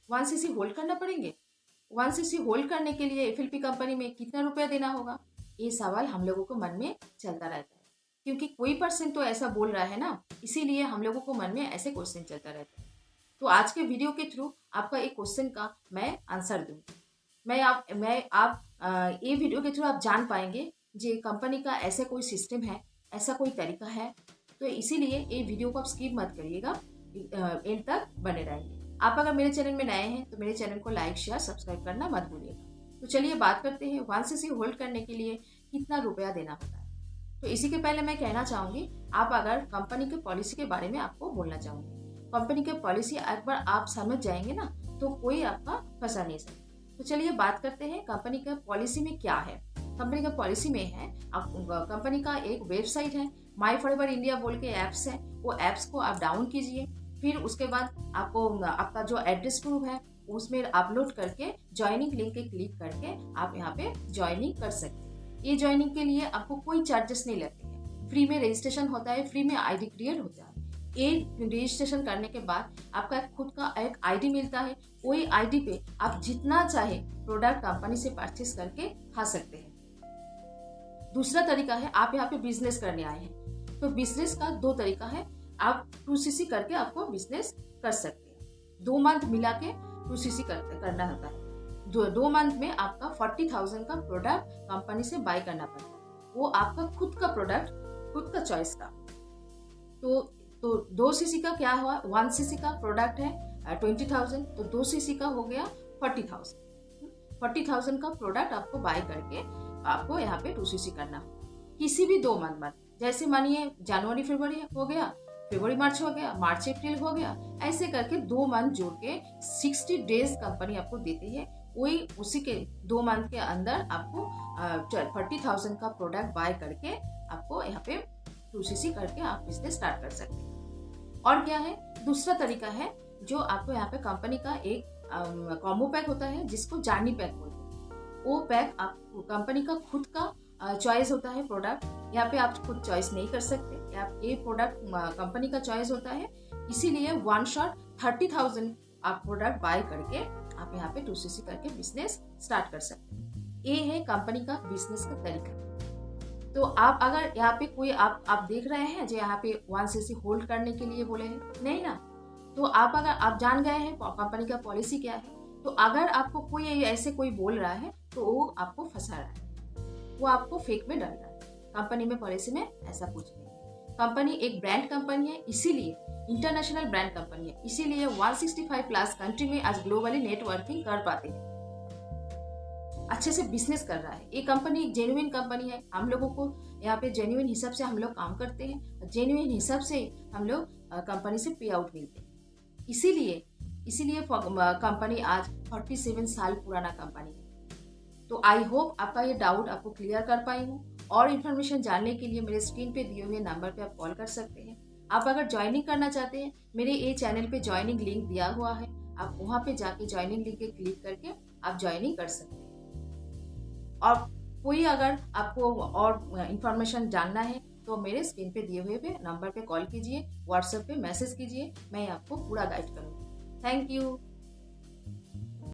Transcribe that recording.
1cc hold करना पड़ेंगे? 1cc hold करने के लिए एफएलपी कंपनी में कितना रुपया देना होगा? ये सवाल हम लोगों को मन में चलता रहता है, क्योंकि कोई पर्सन तो ऐसा बोल रहा है ना, इसीलिए हम लोगों को मन में ऐसे क्वेश्चन चलता रहता है। तो आज के वीडियो के थ्रू आपका एक क्वेश्चन का मैं आंसर दूंगी। ये वीडियो के थ्रू आप जान पाएंगे जे कंपनी का ऐसा कोई सिस्टम है, ऐसा कोई तरीका है। तो इसीलिए ये वीडियो को आप स्किप मत करिएगा, एंड तक बने रहेंगे। आप अगर मेरे चैनल में नए हैं तो मेरे चैनल को लाइक शेयर सब्सक्राइब करना मत भूलिएगा। तो चलिए बात करते हैं 1cc होल्ड करने के लिए कितना रुपया देना होता है। तो इसी के पहले मैं कहना चाहूंगी, आप अगर कंपनी के पॉलिसी के बारे में आपको बोलना चाहूंगी। कंपनी के पॉलिसी एक बार आप समझ जाएंगे ना, तो कोई आपका फंसा नहीं सकता। तो चलिए बात करते हैं कंपनी के पॉलिसी में क्या है। कंपनी का पॉलिसी में है, कंपनी का एक वेबसाइट है, माई फॉरएवर इंडिया बोल के ऐप्स है, वो ऐप्स को आप डाउन कीजिए। फिर उसके बाद आपको आपका जो एड्रेस प्रूफ है उसमें अपलोड करके ज्वाइनिंग लिंक पे क्लिक करके आप यहाँ पे ज्वाइनिंग कर सकते हैं। ये ज्वाइनिंग के लिए आपको कोई चार्जेस नहीं लगते हैं, फ्री में रजिस्ट्रेशन होता है, फ्री में आईडी क्रिएट होता है। ये रजिस्ट्रेशन करने के बाद आपका खुद का एक आईडी मिलता है। वही आईडी पे आप जितना चाहे प्रोडक्ट कंपनी से परचेस करके खा सकते हैं। दूसरा तरीका है, आप यहाँ पे बिजनेस करने आए हैं तो बिजनेस का दो तरीका है, आप 2cc करके आपको बिजनेस कर सकते हैं। 2 मंथ मिला के 2cc करना होता है। दो मंथ में आपका 40,000 का प्रोडक्ट कंपनी से बाय करना पड़ता है। वो आपका खुद का प्रोडक्ट, खुद का चॉइस का। तो 2cc का क्या हुआ, 1cc का प्रोडक्ट है 20,000, तो 2cc का हो गया 40,000। 40,000 का प्रोडक्ट आपको बाय करके आपको यहाँ पे 2cc करना हो किसी भी 2 मंथ बाद। जैसे मानिए जनवरी फरवरी हो गया, फरवरी मार्च हो गया, मार्च अप्रैल हो गया, ऐसे करके 2 मंथ जोड़ के 60 डेज कंपनी आपको देती है। वही उसी के 2 मंथ के अंदर आपको 40,000 का प्रोडक्ट बाय करके आपको यहाँ पे 2cc करके आप बिजनेस स्टार्ट कर सकते हैं। और क्या है, दूसरा तरीका है जो आपको यहाँ पे कंपनी का एक कॉम्बो पैक होता है जिसको जर्नी पैक बोलते हैं। वो पैक आप कंपनी का खुद का चॉइस होता है प्रोडक्ट। यहाँ पे आप खुद चॉइस नहीं कर सकते, आप ये प्रोडक्ट कंपनी का चॉइस होता है, इसीलिए 1 शॉट 30,000 आप प्रोडक्ट बाय करके आप यहाँ पे 2cc करके बिजनेस स्टार्ट कर सकते हैं। ये है कंपनी का बिजनेस का तरीका। तो आप अगर यहाँ पे कोई आप देख रहे हैं जो यहाँ पे 1cc होल्ड करने के लिए बोले हैं, नहीं ना, तो आप अगर आप जान गए हैं कंपनी का पॉलिसी क्या है, तो अगर आपको कोई ऐसे कोई बोल रहा है तो वो आपको फंसा रहा है, वो आपको फेक में डाल रहा है। कंपनी में पॉलिसी में ऐसा कुछ नहीं है। कंपनी एक ब्रांड कंपनी है, इसीलिए इंटरनेशनल ब्रांड कंपनी है, इसीलिए 165 प्लस कंट्री में आज ग्लोबली नेटवर्किंग कर पाते हैं, अच्छे से बिजनेस कर रहा है। ये कंपनी एक जेन्युइन कंपनी है। हम लोगों को यहाँ पे जेन्युइन हिसाब से हम लोग काम करते हैं, जेन्युइन हिसाब से हम लोग कंपनी से पे आउट मिलते हैं। इसीलिए कंपनी आज 47 साल पुराना कंपनी है। तो आई होप आपका ये डाउट आपको क्लियर कर पाई हूँ। और इन्फॉर्मेशन जानने के लिए मेरे स्क्रीन पे दिए हुए नंबर पे आप कॉल कर सकते हैं। आप अगर ज्वाइनिंग करना चाहते हैं, मेरे ये चैनल पे ज्वाइनिंग लिंक दिया हुआ है, आप वहाँ पे जाके ज्वाइनिंग लिंक पे क्लिक करके आप ज्वाइनिंग कर सकते हैं। और कोई अगर आपको और इन्फॉर्मेशन जानना है तो मेरे स्क्रीन पे दिए हुए नंबर पे कॉल कीजिए, व्हाट्सएप पे मैसेज कीजिए, मैं आपको पूरा गाइड करूँगी। Thank you.